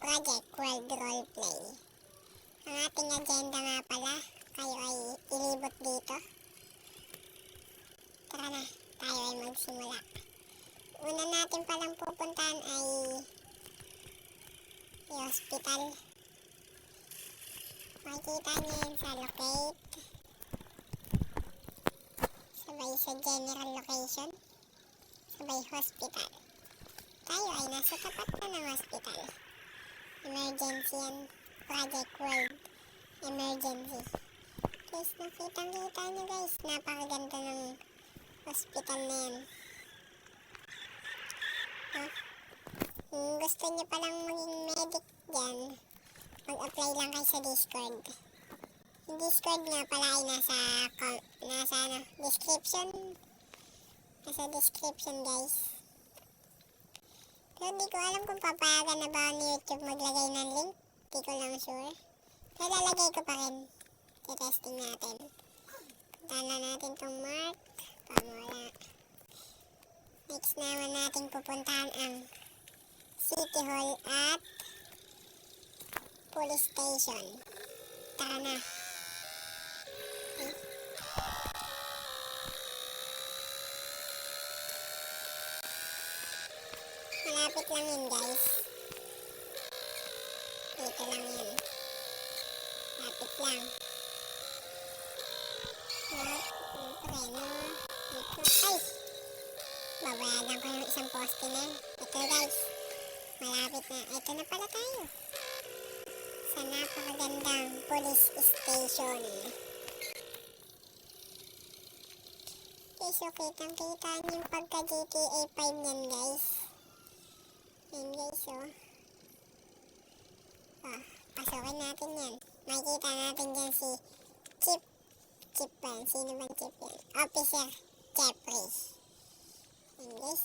Project World Roleplay. Ang ating agenda nga pala, kayo ay ilibot dito. Tara na, tayo ay magsimula. Una natin palang pupuntahan ay hospital. Makikita niyo yun sa locate. Sabay sa general location. Sabay hospital. Tayo ay nasa tapat na ng hospital. Emergency yan. Project World Emergency. Guys, nakitang-kita nyo guys. Napakaganda ng hospital na yan. Kung gusto nyo palang maging medic dyan, mag-apply lang kayo sa Discord. Yung Discord nga pala ay nasa description. Nasa description guys. Pero di ko alam kung papayagan na ba ni YouTube maglagay ng link. Di ko lang sure. Pero lalagay ko pa rin. I-testing natin. Puntahan na natin itong mark. Pamula. Next naman natin pupuntahan ang City Hall at Police Station. Tara na. Malapit lang yun guys. Dito lang yun. Malapit lang. Preno. Dito. Ay! Babayadan ko yung isang poste na. Ito guys. Malapit na. Ito na pala tayo. Sa napakagandang police station. So kitang-kita yung pagka GTA 5 yan guys. Yan guys pasukin natin yan. Makikita natin dyan si Chip ba? Sino bang Chip yan? Officer Jeffrey. Yan guys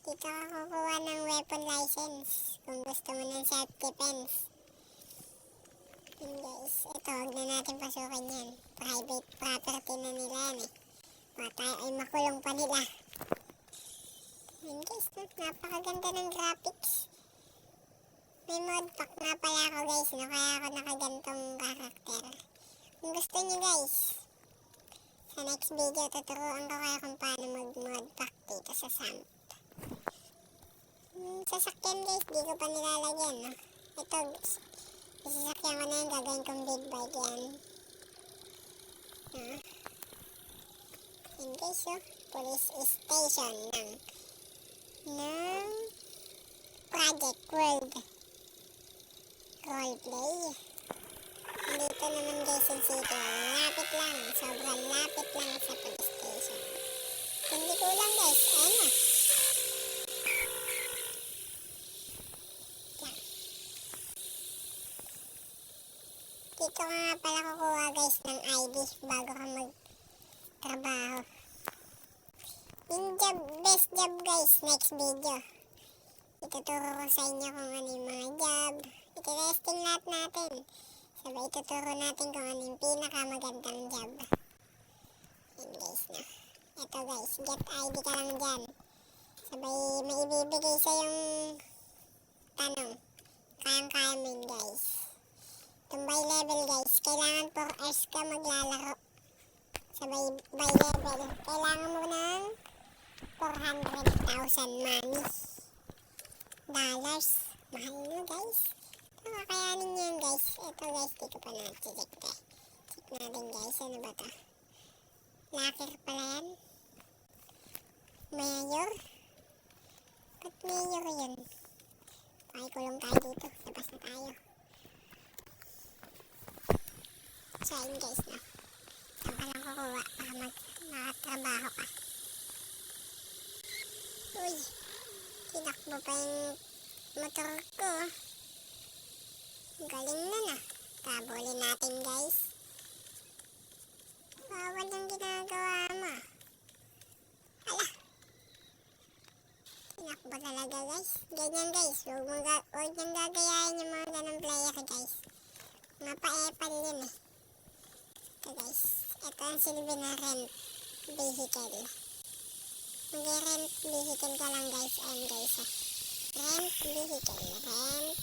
dito ka kukuha ng weapon license kung gusto mo ng self-defense. Yan guys, ito huwag na natin pasukin yan. Private property na nila yan tayo ay makulong pa nila. Yan guys, napakaganda ng graphics. May mod pack na pala ako guys, kaya ako nakagantong karakter. Kung gusto nyo guys, sa next video tuturuan ko kayo kung paano mag-mod pack dito sa Samp. Sasakyan guys, di ko pa nilalagyan. Ito, sasakyan ko na yan, gagawin kong big bike yan. Yan guys police station ng Project World Roleplay. Dito naman guys yung city. Lapit lang, sobrang lapit lang sa police station. Hindi ko lang guys, ayun na. Dito ka nga pala kukuha guys ng ID bago ka magtrabaho. Yung job, best job guys, next video. Ituturo ko sa inyo kung ano yung mga job. Iti-testing lahat natin. Sabay ituturo natin kung ano yung pinakamagandang job. Yan guys Ito guys, get ID ka lang dyan. Sabay may ibibigay sa yung tanong. Kayang-kaya mo yun guys. By level guys, kailangan 4 hours ka maglalaro. Sabay by level, kailangan mo ng 400,000 money. Dollars. Mahal na guys. Kakayanin nyo yan guys. Ito guys, di ko pa na-check check natin guys, ano ba ito? Locker pala yan. Mayor. Ba't mayor yun? Pakikulong tayo dito, labas na tayo. So yun guys saan ka lang kukuha para makatrabaho ka. Uy, tinakbo pa yung motor ko. Galing na tabulin natin guys. Bawal yung ginagawa mo. Hala, tinakbo talaga guys. Ganyan guys, huwag niyang gagayahin yung mga ganang player guys. Mapa-epal yun Ito guys, ito ang silbi na rent vehicle. Mag-rent vehicle ka lang guys. Ayan guys Rent vehicle. Rent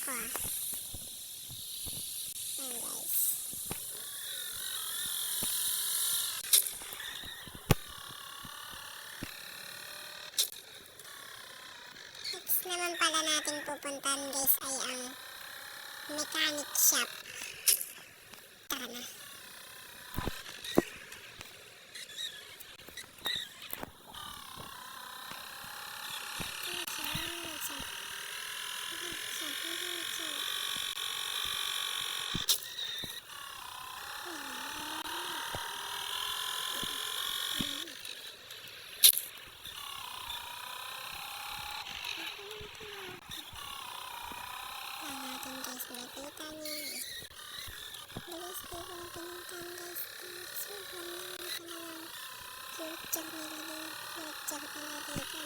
ako ah. Ayan guys. Next naman pala natin pupuntahan guys ay ang mechanic shop. Tara na. Makikita niyo eh. Bilis ko kung pinuntan guys. Sobrang naman ka na lang. Future nila din. Future pala dito.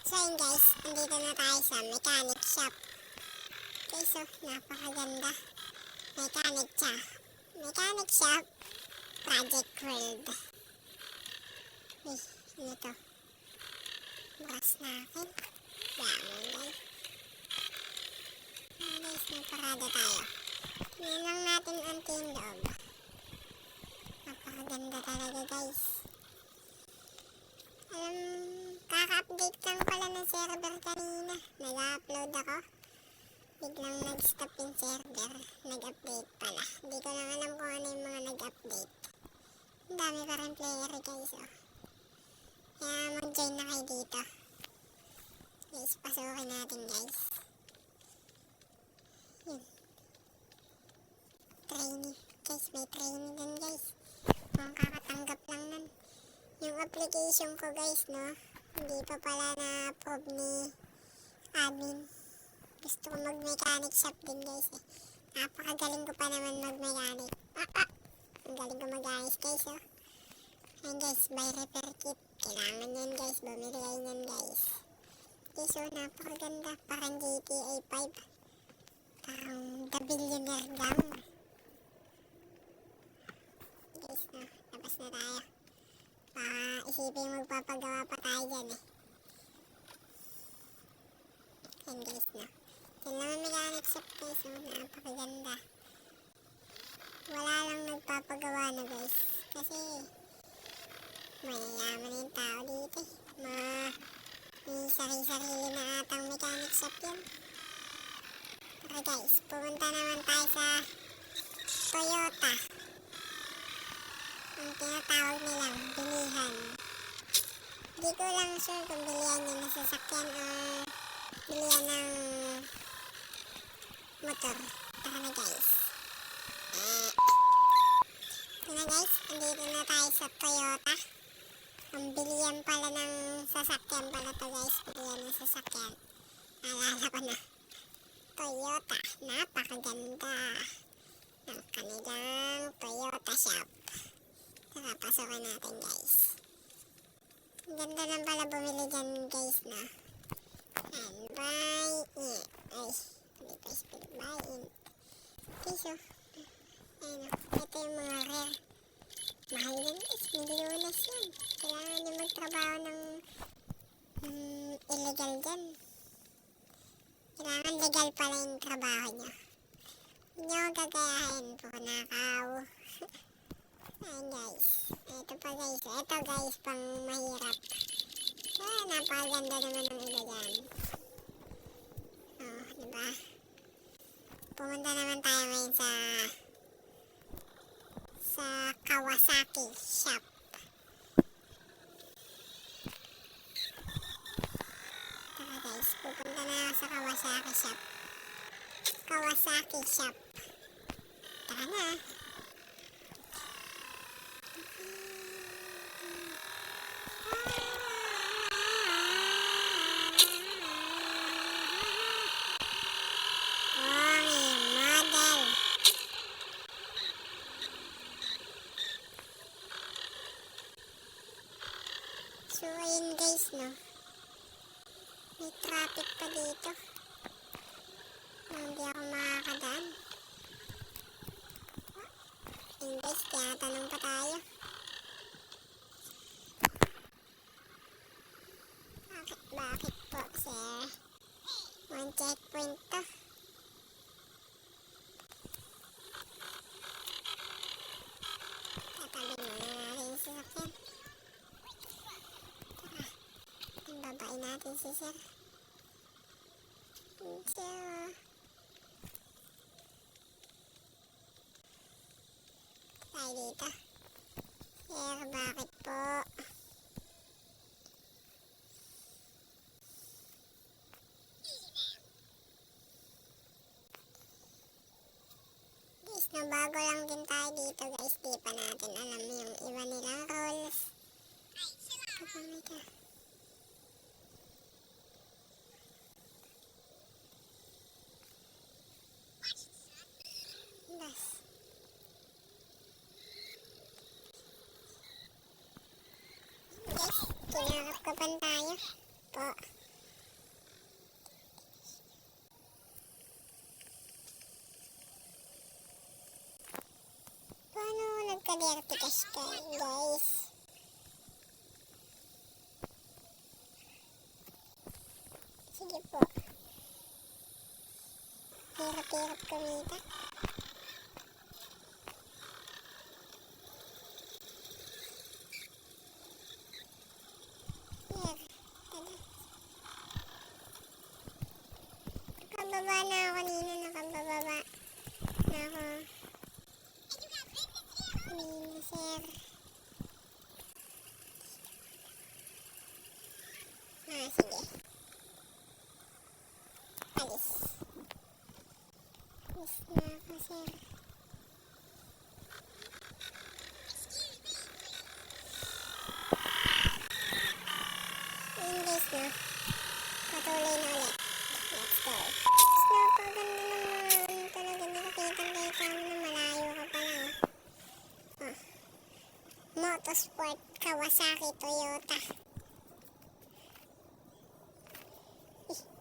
So yun guys, andito na tayo sa mechanic shop. Okay, so napakaganda. Mechanic shop. Project World. Uy, ano to? Bukas na akin. Damon guys. Guys, naparada tayo. Tingnan lang natin ang team loob. Napakaganda talaga guys. Kaka-update lang pala ng server kanina. Nag-upload ako. Biglang nag-stop yung server. Nag-update pala. Hindi ko lang alam kung ano yung mga nag-update. Ang dami pa rin player guys oh. Kaya mag-join na kayo dito. Guys, pasukin natin guys. Yun. Training. Guys, may training din guys. Kung kakatanggap lang nun. Yung application ko guys no. Hindi pa pala na-approve ni admin. Gusto ko mag-mechanic shop din guys eh. Napakagaling ko pa naman mag-mechanic. Ang galing ko mag-ayos guys oh. Ayan guys, buy repair kit. Kailangan yan guys, bumili kayo yan guys. Okay, so napakaganda. Parang GTA 5. Parang The Billionaire Gang. Guys na, labas na tayo. Baka isipin magpapagawa pa tayo dyan eh. Ayan guys na. Yan lang ang mechanic shop guys, so napakaganda. Wala lang nagpapagawa na guys. Kasi mayayaman yung tao dito eh. May sarili-sarili na atang mechanic shop yan. Okay guys, pumunta naman tayo sa Toyota. Ang tinatawag nilang bilihan. Hindi ko lang sure kung bilihan yun na sasakyan o bilihan ng motor. Tara na guys. Ito na guys, andito na tayo sa Toyota. Ang bilihan pala ng sasakyan pala to guys. Bilihan ng sasakyan. Naalala ko na. Toyota. Napakaganda ng kanilang Toyota shop. Tara, pasukin natin guys. Ang ganda lang pala bumili dyan guys na. And buy it. Ay, hindi pa speed buy it. Okay, so ayun, ito yung mga rare. Mahal yan guys, milyones yan. Kailangan nyo magtrabaho ng illegal dyan. Kailangan legal pala yung trabaho nyo. Hindi nyo gagayahin po, nakaw. Ayun guys, ito pa guys. Ito guys, pang mahirap. Napakaganda naman ng iba dyan. Oh, diba? Pumunta naman tayo ngayon sa Kawasaki shop. Tara guys, pupunta na ako sa Kawasaki shop. Kawasaki shop. Tara na. So ayun guys no, may traffic pa dito. Hindi ako makakadaan. Ayun guys, tinatanong pa tayo. Bakit po, sir? One checkpoint to. Tatabi muna natin yung sasakyan. Tara, babain natin si sir. Sir, tayo dito. Sir, bakit po? Guys, nabago lang din tayo dito guys. Di pa natin alam yung iba nilang rules. Kapag ito. Bas. Guys, kinakapkapan tayo. Po. Paano nagka-dirty cash ka, guys? Sige po. Hirap-hirap kumita. Here, tada. Nakababa na ako kanina, nakababa na ako. Kanina, sir. Sige. Alis. Alis na ako, sir. Ayun guys, no? Patuloy na ulit. Let's go. Napaganda naman. Talaga nakakita-kita mo na malayo ka pa lang. Oh. Motorsport Kawasaki Toyota.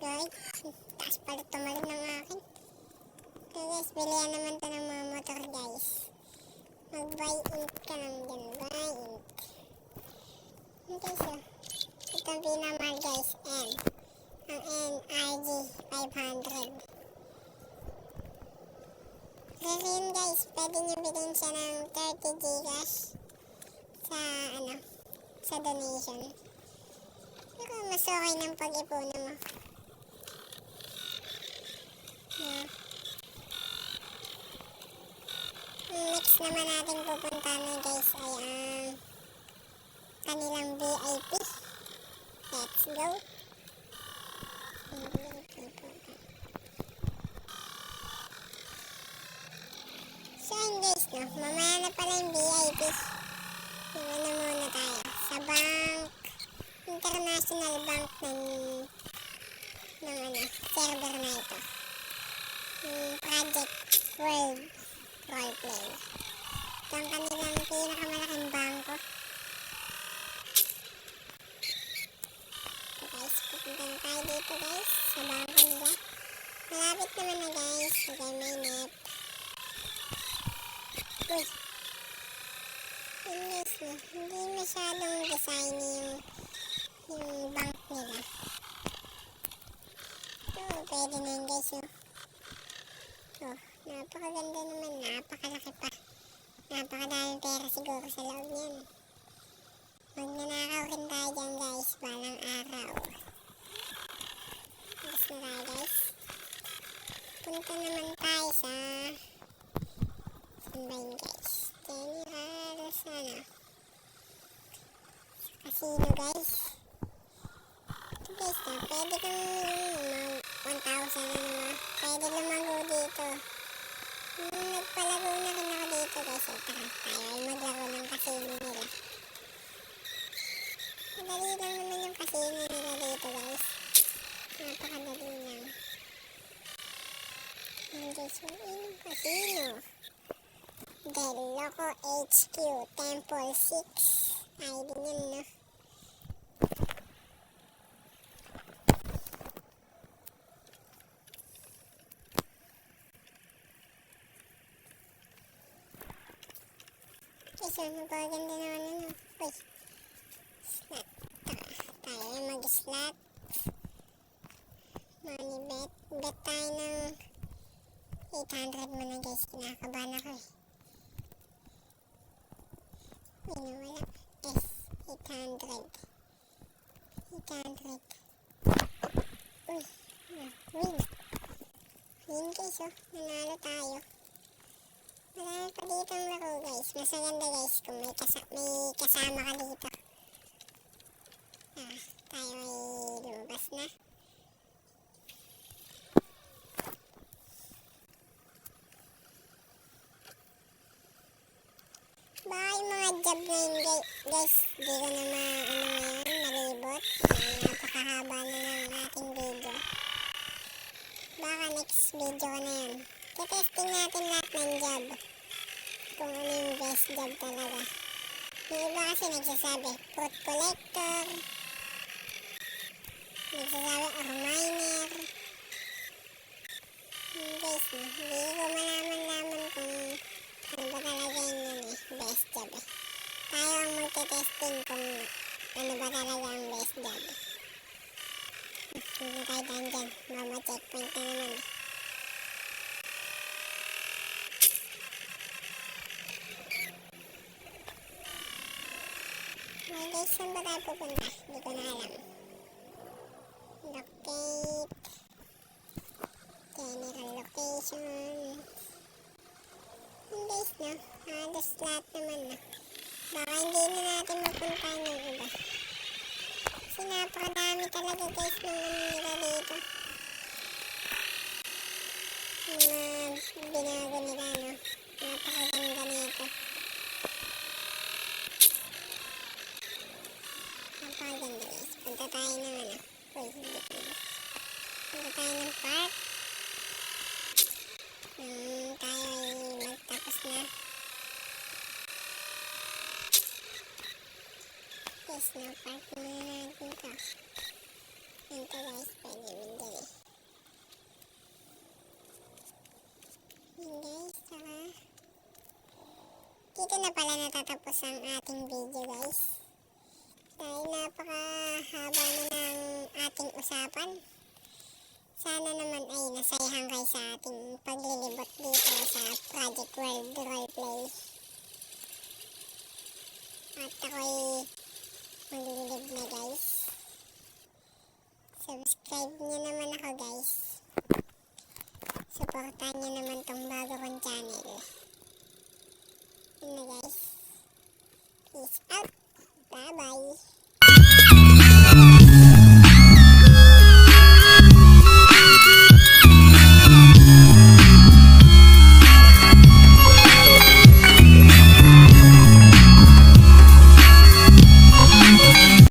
Guys, taas pala tumalon ng akin. Okay guys, bilihan naman to ng mga motor guys. Mag-buy int ka lang dyan. Buy int. Okay, so ito ang pinamahal guys. N. Ang NRG 500. Kasi yun guys, pwede nyo bilhin siya ng 30 Gcash sa sa donation. Pero mas okay ng pag-ipunan mo. Next naman natin pupunta na guys ay ang kanilang VIP. Let's go. So yun guys, no? Mamaya na pala yung VIP. Diba na muna tayo sa bank, international bank ng server na ito. Project World Roleplay. Ito ang kanilang pinakamalaking bangko. So guys, pupunta na tayo dito guys, sa bangko nila. Malapit naman na guys, okay, may net. Uy! Yun guys, no? Hindi masyadong design yung bank nila. So, pwede na yun guys, no? Oh, napakaganda naman, napakalaki pa. Napakadaming pera siguro sa loob niyan. Magnanakaw rin tayo dyan guys, balang araw. Gusto na tayo guys. Punta naman tayo sa Sunbayin guys. General sana. Sa casino guys. Ito guys na, pwede kang 1,000 na naman. Pwede lumago dito. Nagpalago na rin ako dito guys. So, tara, tayo ay maglaro ng casino nila. Madali lang naman yung casino nila dito guys. Napakadali lang. And this one yung casino. Del Loco HQ Temple 6. ID nyan no. oh. Napaganda naman yun, oh. Uy. Slot. Tayo na mag-slot. Money bet. Bet tayo ng 800 muna guys. Kinakabahan ako eh. Uy, nawala. Yes. 800. 800. Uy. Win. Win guys oh. Nanalo tayo. Marami pa dito ang laro guys. Mas maganda guys kung may kasama ka dito. Tayo ay lumabas na. Baka yung mga job na yun guys, di ko na malibot. Napakahaba na ng ating video. Baka next video ko na yun. Testing natin lahat ng job. Kung ano yung best job talaga. Yung iba kasi nagsasabi, fruit collector. Nagsasabi, ore miner. Guys, hindi ko malaman kung ano ba talaga yun best job eh. Tayo ang magte-testing kung ano ba talaga ang best job. Hindi tayo dyan dyan. Mama checkpoint na naman eh. Well guys, saan ba tayo pupunta? Hindi ko na alam. Locate. General location. Yung guys no, halos lahat naman na. Baka hindi na natin mapuntahan yung iba. Kasi napakadami talaga guys ng nila dito. Yung binago nila no. Napakaganda nito. Napakaganda guys. Punta tayo ng ano. Uy, hindi ko na. Punta tayo ng park. Tayo ay magtapos na. Yes, na-park muna natin ito. Ito guys, pwede yun dyan eh. Yun guys, saka dito na pala natatapos ang ating video guys. Dahil napakahaba na ng ating usapan. Sana naman ay nasayahan kayo sa ating paglilibot dito sa Project World Roleplay. At ako'y maglilib na guys. Subscribe nyo naman ako guys. Supportan nyo naman tong bago kong channel.